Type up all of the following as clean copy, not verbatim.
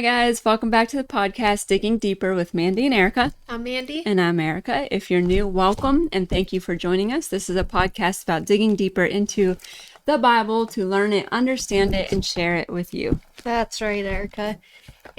Hi guys, welcome back to the podcast Digging Deeper with Mandy and Erica. I'm Mandy. And I'm Erica. If you're new, welcome and thank you for joining us. This is a podcast about digging deeper into the Bible to learn it, understand it, and share it with you. That's right, Erica.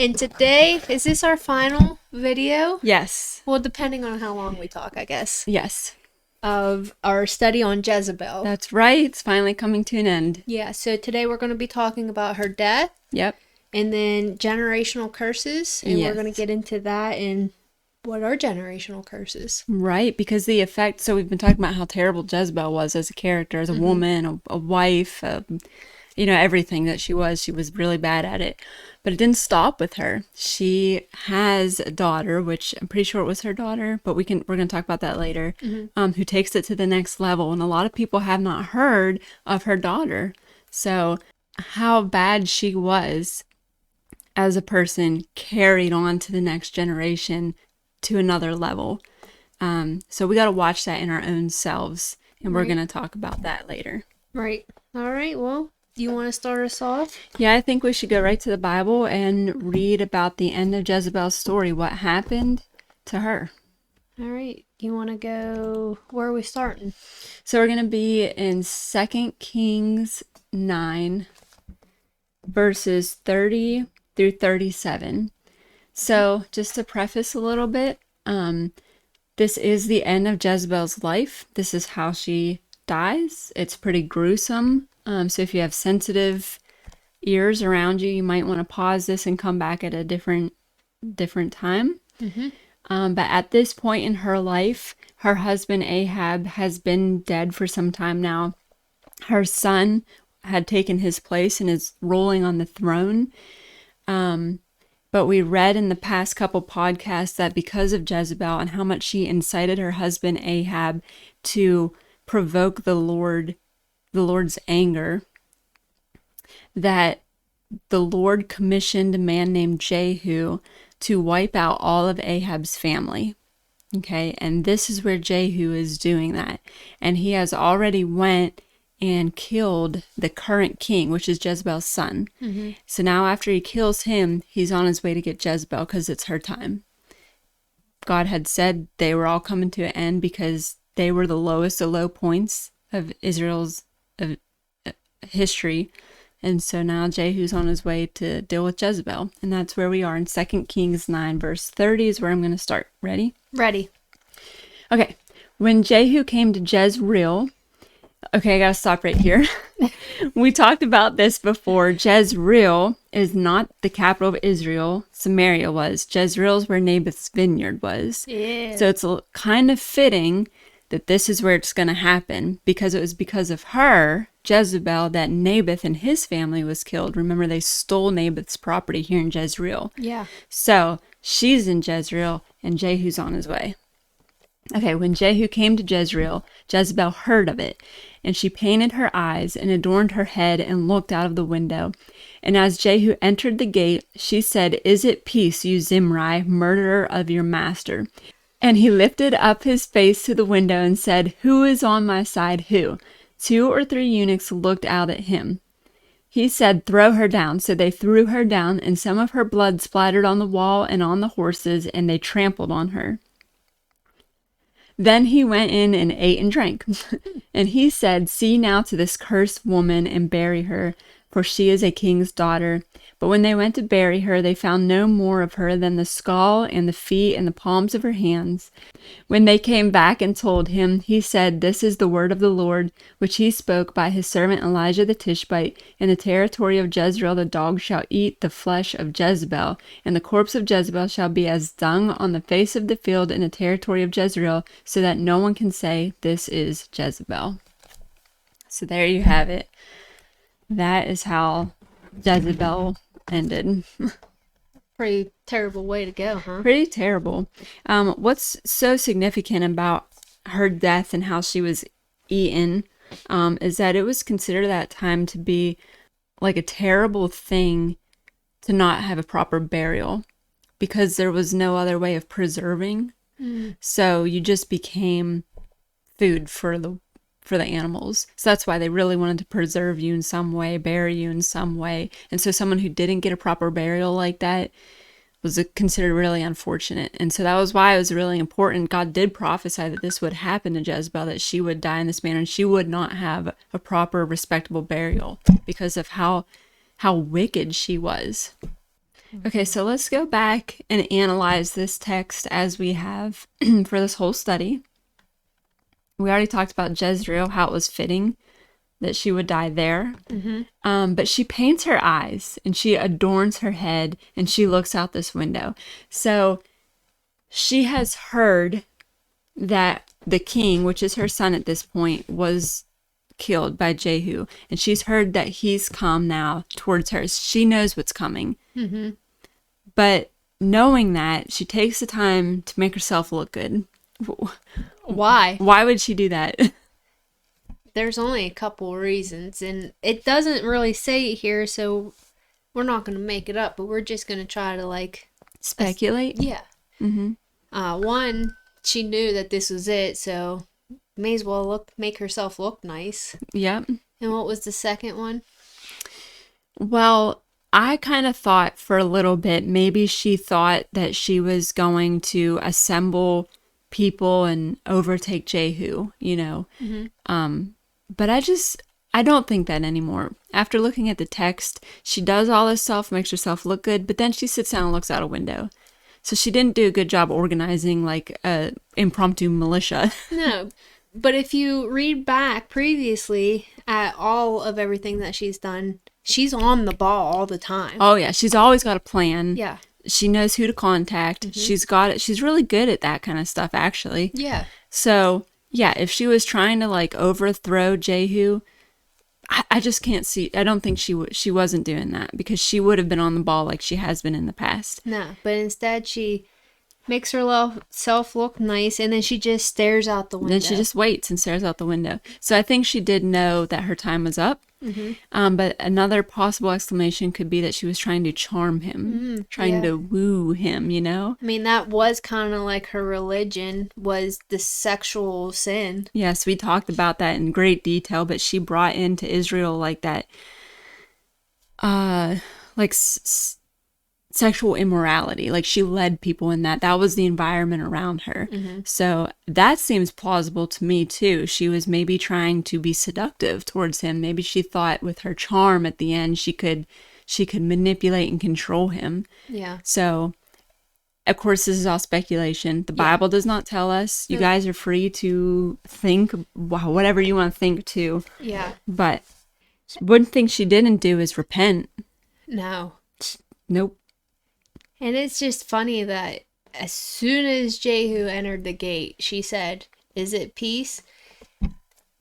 And today, is this our final video? Yes. Well, depending on how long we talk, I guess. Yes. Of our study on Jezebel. That's right. It's finally coming to an end. Yeah, so today we're going to be talking about her death. Yep. And then generational curses. And Yes. we're going to get into that and what are generational curses. Right, because the effect, so we've been talking about how terrible Jezebel was as a character, as a woman, a wife, everything that she was really bad at it. But it didn't stop with her. She has a daughter, which I'm pretty sure it was her daughter, but we're going to talk about that later, who takes it to the next level. And a lot of people have not heard of her daughter. So how bad she was as a person carried on to the next generation to another level. So we got to watch that in our own selves, and we're going to talk about that later. Right. All right. Well, do you want to start us off? Yeah, I think we should go right to the Bible and read about the end of Jezebel's story, what happened to her. All right. You want to go, where are we starting? So we're going to be in 2 Kings 9, verses 30 through 37. So just to preface a little bit, this is the end of Jezebel's life. This is how she dies. It's pretty gruesome. So if you have sensitive ears around you, you might want to pause this and come back at a different time. But at this point in her life, her husband Ahab has been dead for some time now. Her son had taken his place and is ruling on the throne. But we read in the past couple podcasts that because of Jezebel and how much she incited her husband Ahab to provoke the Lord's anger, that the Lord commissioned a man named Jehu to wipe out all of Ahab's family. Okay, and this is where Jehu is doing that. And he has already went and killed the current king, which is Jezebel's son. So now after he kills him, he's on his way to get Jezebel because it's her time. God had said they were all coming to an end because they were the lowest of low points of Israel's history. And so now Jehu's on his way to deal with Jezebel. And that's where we are in 2 Kings 9, verse 30 is where I'm going to start. Ready? Ready. Okay. When Jehu came to Jezreel, okay, I gotta stop right here. We talked about this before. Jezreel is not the capital of Israel. Samaria was. Jezreel is where Naboth's vineyard was. Yeah. So it's kind of fitting that this is where it's going to happen, because it was because of her, Jezebel, that Naboth and his family was killed. Remember, they stole Naboth's property here in Jezreel. Yeah. So she's in Jezreel and Jehu's on his way. Okay, when Jehu came to Jezreel, Jezebel heard of it, and she painted her eyes and adorned her head and looked out of the window. And as Jehu entered the gate, she said, "Is it peace, you Zimri, murderer of your master?" And he lifted up his face to the window and said, "Who is on my side, who?" 2 or 3 eunuchs looked out at him. He said, "Throw her down." So they threw her down, and some of her blood splattered on the wall and on the horses, and they trampled on her. Then he went in and ate and drank. And he said, "See now to this cursed woman and bury her, for she is a king's daughter." But when they went to bury her, they found no more of her than the skull and the feet and the palms of her hands. When they came back and told him, he said, "This is the word of the Lord, which he spoke by his servant Elijah the Tishbite. In the territory of Jezreel the dogs shall eat the flesh of Jezebel, and the corpse of Jezebel shall be as dung on the face of the field in the territory of Jezreel, so that no one can say, 'This is Jezebel.'" So there you have it. That is how Jezebel ended. Pretty terrible way to go, huh? Pretty terrible. What's so significant about her death and how she was eaten is that it was considered at that time to be like a terrible thing to not have a proper burial, because there was no other way of preserving. So you just became food for the for the animals. So that's why they really wanted to preserve you in some way, bury you in some way. And so someone who didn't get a proper burial like that was considered really unfortunate. And so that was why it was really important. God did prophesy that this would happen to Jezebel, that she would die in this manner and she would not have a proper, respectable burial because of how wicked she was. Okay, so let's go back and analyze this text as we have for this whole study. We already talked about Jezreel, how it was fitting that she would die there. But she paints her eyes and she adorns her head and she looks out this window. So she has heard that the king, which is her son at this point, was killed by Jehu. And she's heard that he's come now towards her. She knows what's coming. But knowing that, she takes the time to make herself look good. Why? Why would she do that? There's only a couple reasons, and it doesn't really say it here, so we're not going to make it up, but we're just going to try to Speculate? Yeah. One, she knew that this was it, so may as well make herself look nice. Yep. And what was the second one? Well, I kind of thought for a little bit, maybe she thought that she was going to assemble people and overtake Jehu, But I don't think that anymore. After looking at the text, she does all this stuff, makes herself look good, but then she sits down and looks out a window. So she didn't do a good job organizing a impromptu militia. No, but if you read back previously at all of everything that she's done, she's on the ball all the time. Oh yeah, she's always got a plan. Yeah. She knows who to contact. She's got it. She's really good at that kind of stuff, actually. Yeah. So yeah, if she was trying to overthrow Jehu, I just can't see. I don't think she wasn't doing that because she would have been on the ball like she has been in the past. No, but instead she makes herself look nice and then she just stares out the window. Then she just waits and stares out the window. So I think she did know that her time was up. But another possible explanation could be that she was trying to charm him, trying to woo him, I mean, that was kind of like her religion, was the sexual sin. Yes, we talked about that in great detail, but she brought into Israel that, sexual immorality. She led people in that. That was the environment around her. So that seems plausible to me too. She was maybe trying to be seductive towards him. Maybe she thought with her charm at the end she could manipulate and control him. Yeah. So of course this is all speculation. The Bible does not tell us. You guys are free to think whatever you want to think too. Yeah. But one thing she didn't do is repent. No. Nope. And it's just funny that as soon as Jehu entered the gate, she said, "Is it peace?"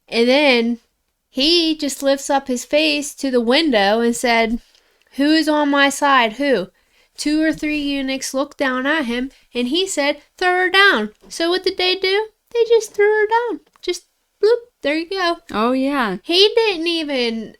And then he just lifts up his face to the window and said, "Who is on my side? Who?" 2 or 3 eunuchs looked down at him, and he said, "Throw her down." So what did they do? They just threw her down. Just bloop, there you go. Oh, yeah. He didn't even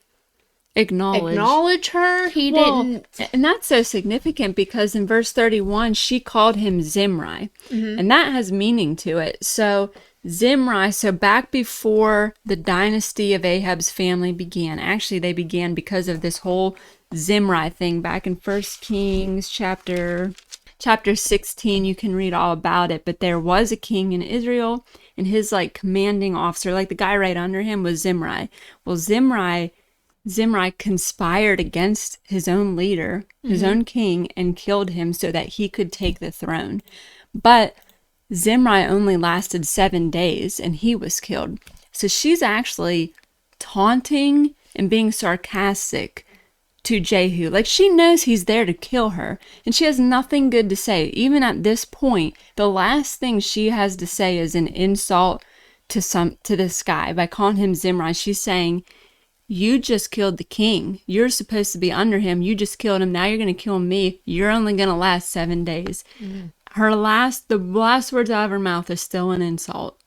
acknowledge her. He didn't. And that's so significant because in verse 31, she called him Zimri. And that has meaning to it. So Zimri, so back before the dynasty of Ahab's family began, actually they began because of this whole Zimri thing back in 1 Kings chapter 16. You can read all about it. But there was a king in Israel, and his commanding officer, the guy right under him, was Zimri. Well, Zimri conspired against his own leader, his own king, and killed him so that he could take the throne. But Zimri only lasted 7 days and he was killed. So she's actually taunting and being sarcastic to Jehu. She knows he's there to kill her and she has nothing good to say. Even at this point, the last thing she has to say is an insult to this guy. By calling him Zimri, she's saying, "You just killed the king. You're supposed to be under him. You just killed him. Now you're going to kill me. You're only going to last 7 days." The last words out of her mouth is still an insult.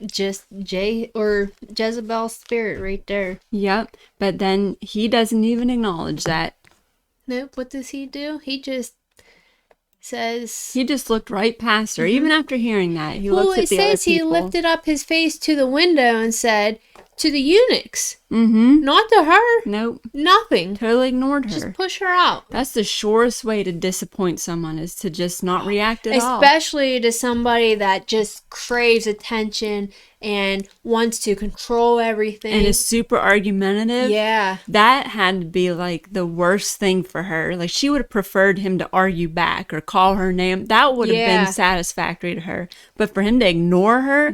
Just Jezebel's spirit right there. Yep. But then he doesn't even acknowledge that. Nope. What does he do? He just says, He just looked right past her. Even after hearing that, he well, looks it at the other says he people. lifted up his face to the window and said to the eunuchs, Mm-hmm. not to her, Nope. nothing. Totally ignored her. Just push her out. That's the surest way to disappoint someone, is to just not react at all. Especially to somebody that just craves attention and wants to control everything. And is super argumentative. Yeah. That had to be like the worst thing for her. Like, she would have preferred him to argue back or call her name. That would have Yeah. been satisfactory to her. But for him to ignore her,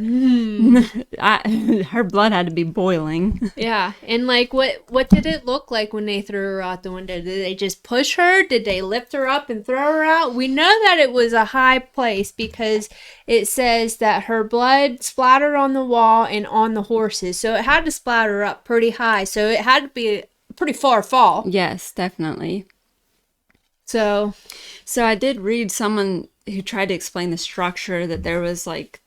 her blood had to be boiling. Yeah. And like, what did it look like when they threw her out the window? Did they just push her? Did they lift her up and throw her out? We know that it was a high place because it says that her blood splattered on the wall and on the horses. So it had to splatter up pretty high. So it had to be a pretty far fall. Yes, definitely. So I did read someone who tried to explain the structure, that there was like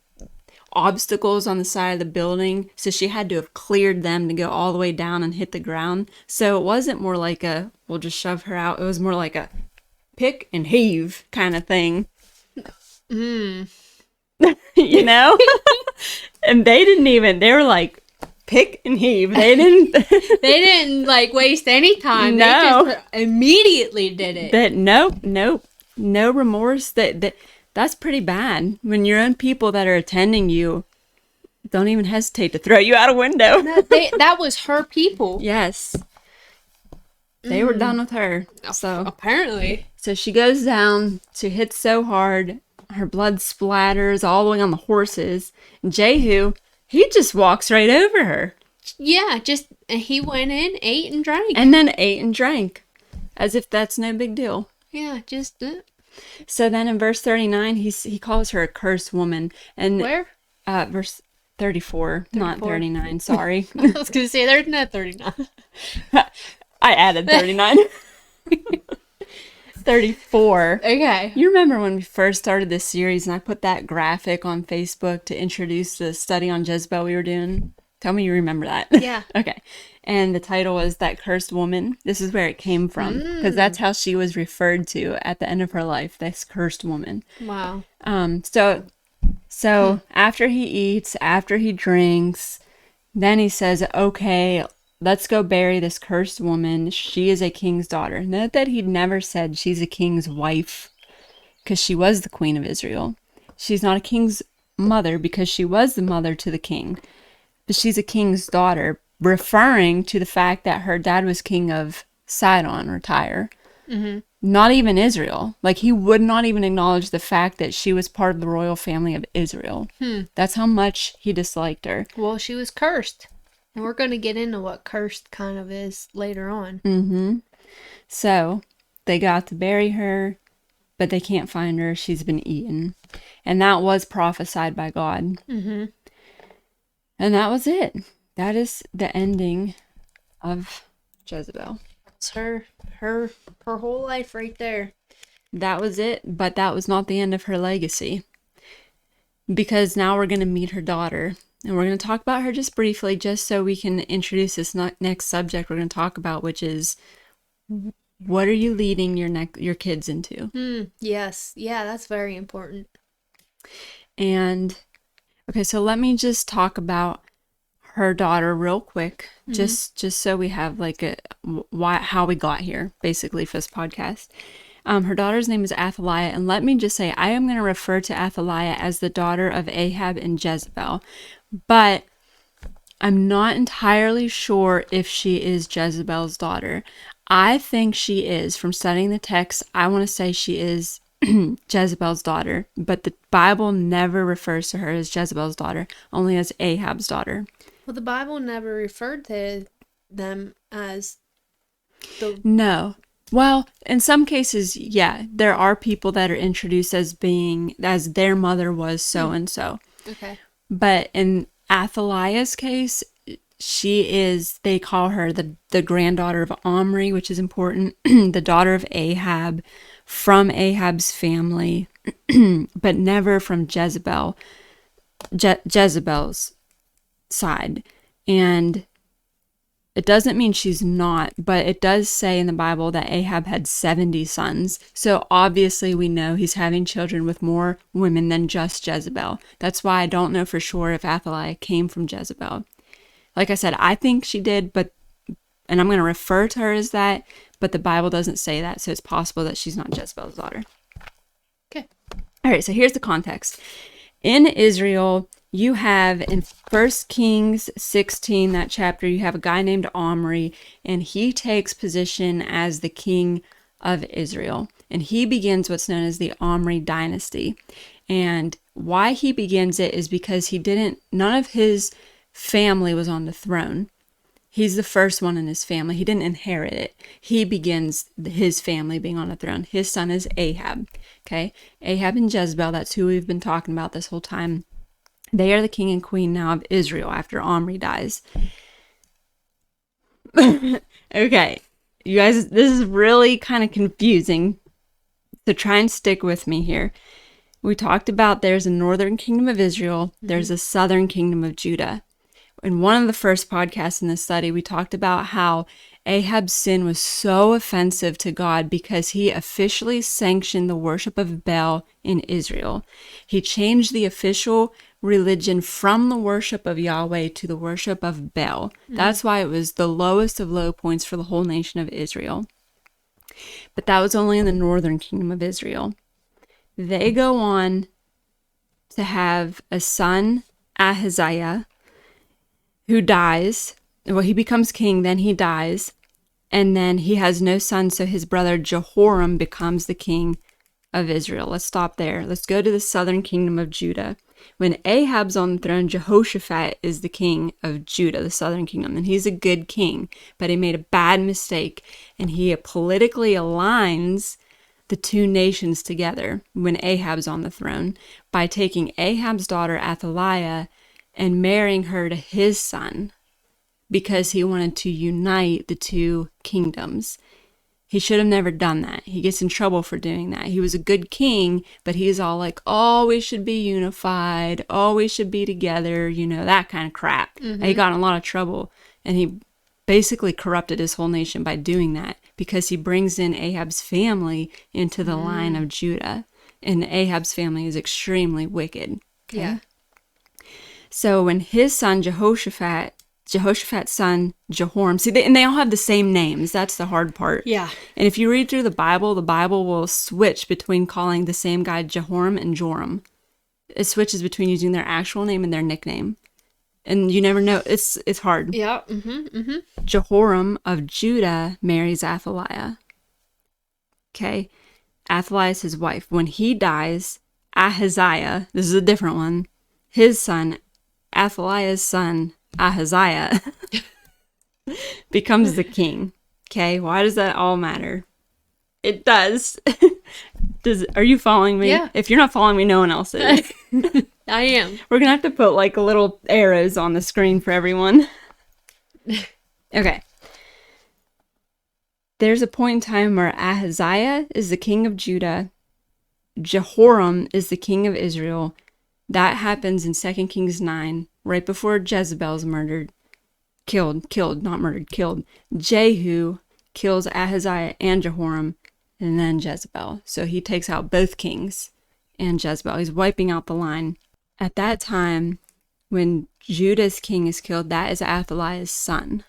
obstacles on the side of the building, so she had to have cleared them to go all the way down and hit the ground. So it wasn't more like a, we'll just shove her out. It was more like a pick and heave kind of thing. You know? And they were like, pick and heave. They didn't like waste any time. No. They just immediately did it. Nope. No remorse. That's pretty bad. When your own people that are attending you don't even hesitate to throw you out a window. That was her people. Yes. They were done with her. So Apparently. So she goes down. She hits so hard. Her blood splatters all the way on the horses. And Jehu, he just walks right over her. Yeah, he went in, ate and drank. And then ate and drank. As if that's no big deal. Yeah, just... So then in verse 39, he calls her a cursed woman. And Where? Verse 34, not 39, sorry. I was going to say, there's no 39. I added 39. 34. Okay. You remember when we first started this series and I put that graphic on Facebook to introduce the study on Jezebel we were doing? Tell me you remember that. Yeah. Okay. And the title was That Cursed Woman. This is where it came from, because that's how she was referred to at the end of her life, this cursed woman. Wow. So after he eats, after he drinks, then he says, okay, let's go bury this cursed woman. She is a king's daughter. Note that he'd never said she's a king's wife, because she was the queen of Israel. She's not a king's mother, because she was the mother to the king. But she's a king's daughter, referring to the fact that her dad was king of Sidon or Tyre. Mm-hmm. Not even Israel. Like, he would not even acknowledge the fact that she was part of the royal family of Israel. That's how much he disliked her. Well, she was cursed. And we're going to get into what cursed kind of is later on. Mm-hmm. So, they got to bury her, but they can't find her. She's been eaten. And that was prophesied by God. Mm-hmm. And that was it. That is the ending of Jezebel. It's her whole life right there. That was it, but that was not the end of her legacy. Because now we're going to meet her daughter. And we're going to talk about her just briefly, just so we can introduce this next subject we're going to talk about, which is, what are you leading your kids into? Yes. Yeah, that's very important. And, okay, so let me just talk about her daughter real quick, just so we have like how we got here, basically, for this podcast. Her daughter's name is Athaliah, and let me just say, I am going to refer to Athaliah as the daughter of Ahab and Jezebel, but I'm not entirely sure if she is Jezebel's daughter. I think she is. From studying the text, I want to say she is Jezebel's daughter, but the Bible never refers to her as Jezebel's daughter, only as Ahab's daughter. Well, the Bible never referred to them as the... No. Well, in some cases, yeah, there are people that are introduced as their mother was so-and-so. Okay. But in Athaliah's case, they call her the granddaughter of Omri, which is important, the daughter of Ahab, from Ahab's family, but never from Jezebel's side. And It doesn't mean she's not, but it does say in the Bible that Ahab had 70 sons. So obviously we know he's having children with more women than just Jezebel. That's why I don't know for sure if Athaliah came from Jezebel. Like I said, I think she did, and I'm going to refer to her as that, but the Bible doesn't say that, so it's possible that she's not Jezebel's daughter. Okay. All right, so here's the context. In Israel, you have in 1 Kings 16, that chapter, you have a guy named Omri, and he takes position as the king of Israel. And he begins what's known as the Omri dynasty. And why he begins it is because none of his family was on the throne. He's the first one in his family. He didn't inherit it. He begins his family being on the throne. His son is Ahab. Okay? Ahab and Jezebel, that's who we've been talking about this whole time. They are the king and queen now of Israel after Omri dies. Okay. You guys, this is really kind of confusing. So try and stick with me here. We talked about there's a northern kingdom of Israel. There's a southern kingdom of Judah. In one of the first podcasts in this study, we talked about how Ahab's sin was so offensive to God because he officially sanctioned the worship of Baal in Israel. He changed the official religion from the worship of Yahweh to the worship of Baal. Mm-hmm. That's why it was the lowest of low points for the whole nation of Israel. But that was only in the northern kingdom of Israel. They go on to have a son, Ahaziah, who dies. Well, he becomes king, then he dies, and then he has no son, so his brother Jehoram becomes the king of Israel. Let's stop there. Let's go to the southern kingdom of Judah. When Ahab's on the throne, Jehoshaphat is the king of Judah, the southern kingdom, and he's a good king, but he made a bad mistake, and he politically aligns the two nations together when Ahab's on the throne by taking Ahab's daughter Athaliah and marrying her to his son because he wanted to unite the two kingdoms. He should have never done that. He gets in trouble for doing that. He was a good king, but he's all like, oh, we should be unified. Oh, we should be together. You know, that kind of crap. Mm-hmm. He got in a lot of trouble, and he basically corrupted his whole nation by doing that because he brings in Ahab's family into the line of Judah, and Ahab's family is extremely wicked. Okay? Yeah. So when his son Jehoshaphat's son Jehoram, and they all have the same names. That's the hard part. Yeah. And if you read through the Bible will switch between calling the same guy Jehoram and Joram. It switches between using their actual name and their nickname. And you never know. It's hard. Yeah. Mm-hmm. Mm-hmm. Jehoram of Judah marries Athaliah. Okay. Athaliah is his wife. When he dies, Ahaziah, this is a different one, his son, Athaliah's son, Ahaziah, becomes the king. Okay, why does that all matter? It does. Are you following me? Yeah. If you're not following me, no one else is. I am. We're going to have to put like little arrows on the screen for everyone. Okay. There's a point in time where Ahaziah is the king of Judah. Jehoram is the king of Israel. That happens in 2 Kings 9, right before Jezebel's killed. Jehu kills Ahaziah and Jehoram, and then Jezebel. So he takes out both kings and Jezebel. He's wiping out the line. At that time, when Judah's king is killed, that is Athaliah's son.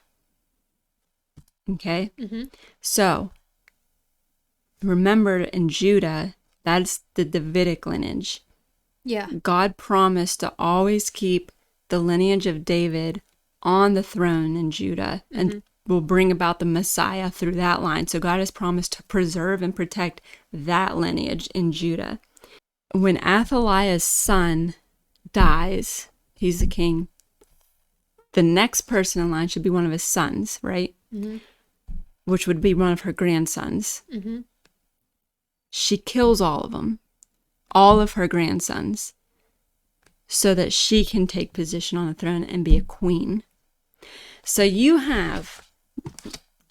Okay? Mm-hmm. So, remember in Judah, that's the Davidic lineage. Yeah. God promised to always keep the lineage of David on the throne in Judah and will bring about the Messiah through that line. So God has promised to preserve and protect that lineage in Judah. When Athaliah's son dies, he's the king, the next person in line should be one of his sons, right? Mm-hmm. Which would be one of her grandsons. Mm-hmm. She kills all of them. All of her grandsons, so that she can take position on the throne and be a queen. So you have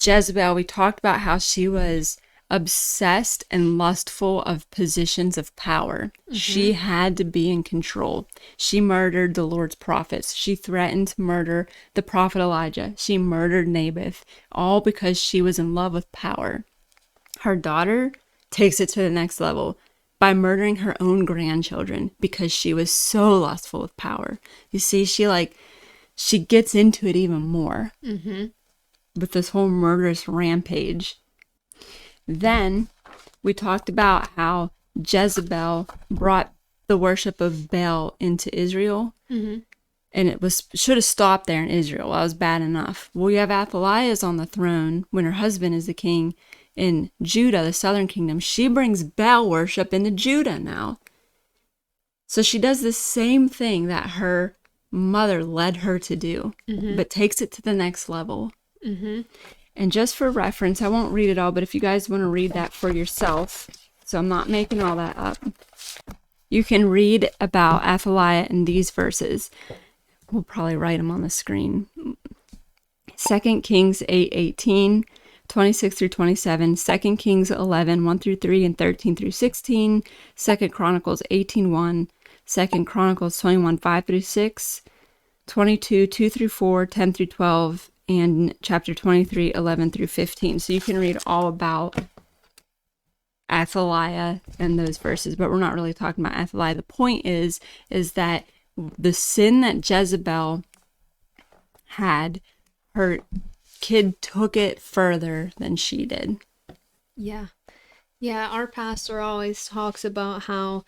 Jezebel. We talked about how she was obsessed and lustful of positions of power. She had to be in control. She murdered the Lord's prophets. She threatened to murder the prophet Elijah. She murdered Naboth, all because she was in love with power. Her daughter takes it to the next level by murdering her own grandchildren because she was so lustful with power. You see, she gets into it even more with this whole murderous rampage. Then we talked about how Jezebel brought the worship of Baal into Israel. And it should have stopped there in Israel. That was bad enough. Well, you have Athaliah on the throne when her husband is the king in Judah, the southern kingdom. She brings Baal worship into Judah now. So she does the same thing that her mother led her to do, but takes it to the next level. And just for reference, I won't read it all, but if you guys want to read that for yourself, so I'm not making all that up, you can read about Athaliah in these verses. We'll probably write them on the screen. 2 Kings 8:18, 26 through 27, 2 Kings 11, 1 through 3, and 13 through 16, 2 Chronicles 18:1, 2 Chronicles 21, 5 through 6, 22, 2 through 4, 10 through 12, and chapter 23, 11 through 15. So you can read all about Athaliah in those verses, but we're not really talking about Athaliah. The point is that the sin that Jezebel had, her kid took it further than she did. Yeah. Yeah, our pastor always talks about how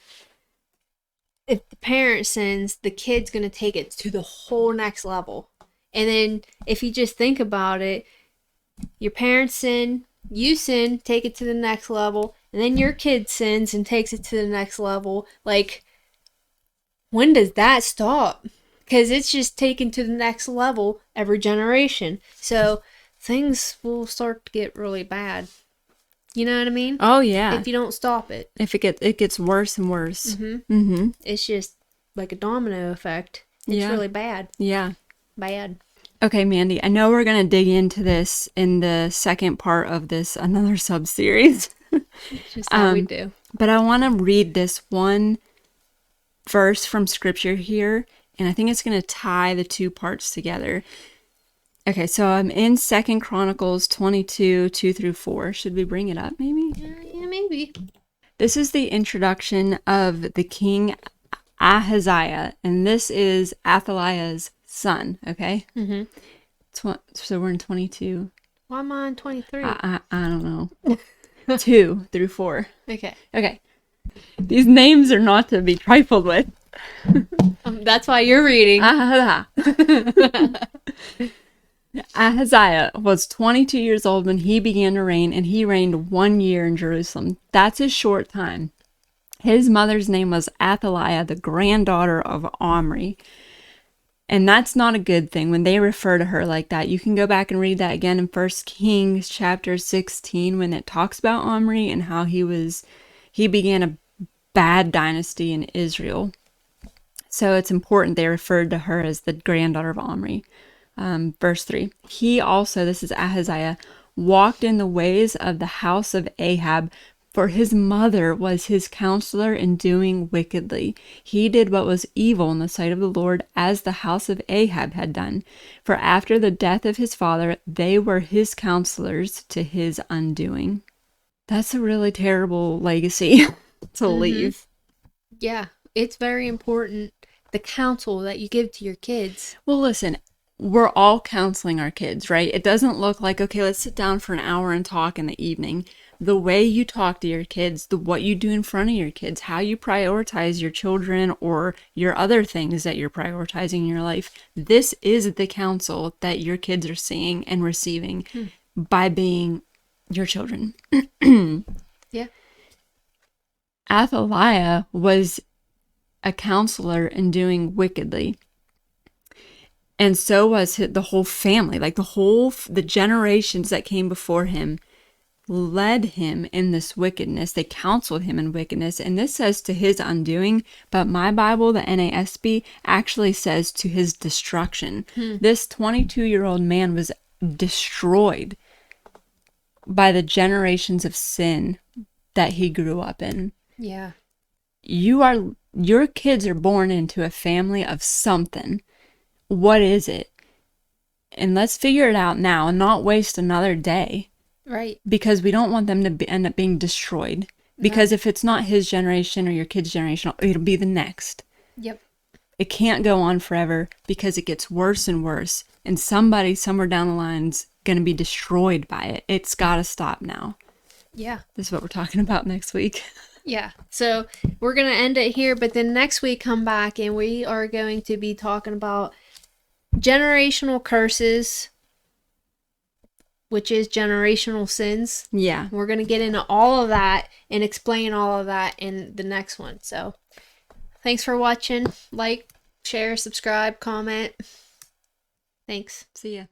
if the parent sins, the kid's going to take it to the whole next level. And then if you just think about it, your parents sin, you sin, take it to the next level, and then your kid sins and takes it to the next level. Like, when does that stop? Because it's just taken to the next level every generation. So things will start to get really bad. You know what I mean? Oh, yeah. If you don't stop it. If it gets worse and worse. It's just like a domino effect. It's really bad. Yeah. Bad. Okay, Mandy, I know we're going to dig into this in the second part of this, another sub-series. It's just how we do. But I want to read this one verse from scripture here, and I think it's going to tie the two parts together. Okay, so I'm in 2 Chronicles 22, 2 through 4. Should we bring it up, maybe? Yeah, maybe. This is the introduction of the king Ahaziah, and this is Athaliah's son, okay? So we're in 22. Why am I on 23? I don't know. 2 through 4. Okay. These names are not to be trifled with. That's why you're reading. Ahaziah was 22 years old when he began to reign, and he reigned 1 year in Jerusalem. That's a short time. His mother's name was Athaliah, the granddaughter of Omri. And that's not a good thing when they refer to her like that. You can go back and read that again in 1 Kings chapter 16 when it talks about Omri and how he began a bad dynasty in Israel. So it's important they referred to her as the granddaughter of Omri. Verse 3. He also, this is Ahaziah, walked in the ways of the house of Ahab, for his mother was his counselor in doing wickedly. He did what was evil in the sight of the Lord, as the house of Ahab had done. For after the death of his father, they were his counselors to his undoing. That's a really terrible legacy to leave. Yeah, it's very important, the counsel that you give to your kids. Well, listen, we're all counseling our kids, right? It doesn't look like, okay, let's sit down for an hour and talk in the evening. The way you talk to your kids, what you do in front of your kids, how you prioritize your children or your other things that you're prioritizing in your life, this is the counsel that your kids are seeing and receiving by being your children. Yeah. Athaliah was a counselor in doing wickedly. And so was the whole family, like the generations that came before him led him in this wickedness. They counseled him in wickedness. And this says to his undoing, but my Bible, the NASB, actually says to his destruction. This 22-year-old man was destroyed by the generations of sin that he grew up in. Yeah. Your kids are born into a family of something. What is it? And let's figure it out now and not waste another day. Right. Because we don't want them to end up being destroyed. Because if it's not his generation or your kid's generation, it'll be the next. Yep. It can't go on forever because it gets worse and worse. And somebody somewhere down the line's going to be destroyed by it. It's got to stop now. Yeah. This is what we're talking about next week. Yeah. So we're going to end it here, but then next week come back and we are going to be talking about generational curses, which is generational sins. Yeah. We're going to get into all of that and explain all of that in the next one. So thanks for watching. Like, share, subscribe, comment. Thanks. See ya.